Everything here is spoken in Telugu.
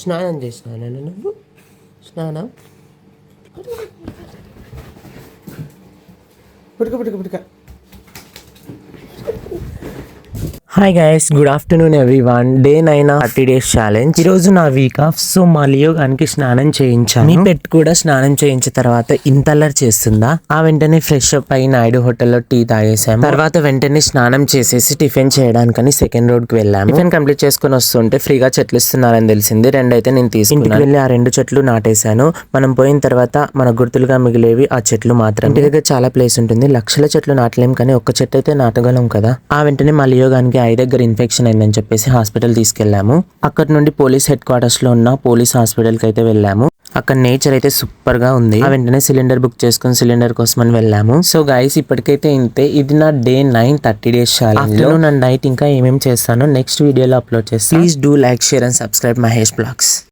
స్నానం చేసినాను నువ్వు స్నానం పుడక పుడక పుడక. Hi guys, good afternoon everyone. Day 9 30 days challenge. ఈ రోజు నా వీక్ ఆఫ్. సో మా లియో గానికి స్నానం చేయించాను. మీ పెట్ కూడా స్నానం చేయించిన తర్వాత ఇంత అల్లరి చేస్తుందా? ఆ వెంటనే ఫ్రెష్ అప్ అయి నాయుడు హోటల్లో టీ తాగేసాము. తర్వాత వెంటనే స్నానం చేసేసి టిఫిన్ చేయడానికని సెకండ్ రోడ్ కి వెళ్ళాము. టిఫిన్ కంప్లీట్ చేసుకుని వస్తుంటే ఫ్రీగా చెట్లు ఇస్తున్నారని తెలిసింది. 2 అయితే నేను తీసుకున్నాను. ఇంటికి వెళ్ళి ఆ 2 చెట్లు నాటేశాను. మనం పోయిన తర్వాత మన గుర్తులుగా మిగిలేవి ఆ చెట్లు మాత్రం. ఇంటి దగ్గర చాలా ప్లేస్ ఉంటుంది, లక్షల చెట్లు నాటలేం, కానీ ఒక్క చెట్టు అయితే నాటగలం కదా. ఆ వెంటనే మా లియో గానికి ఐ దగ్గర ఇన్ఫెక్షన్ అయిందని చెప్పేసి హాస్పిటల్ తీసుకెళ్లాము. అక్కడ నుండి పోలీస్ హెడ్ క్వార్టర్స్ లో ఉన్న పోలీస్ హాస్పిటల్ కి అయితే వెళ్ళాము. అక్కడ నేచర్ అయితే సూపర్ గా ఉంది. ఆ వెంటనే సిలిండర్ బుక్ చేసుకుని సిలిండర్ కోసం అని వెళ్ళాము. సో గైస్, ఇప్పటికైతే ఇంతే. ఇది నా day 9 30 days challenge. Afternoon and night ఇంకా ఏమేమి చేస్తానో నెక్స్ట్ వీడియోలో అప్లోడ్ చేస్తాను. Please do like, share and subscribe Mahesh blogs.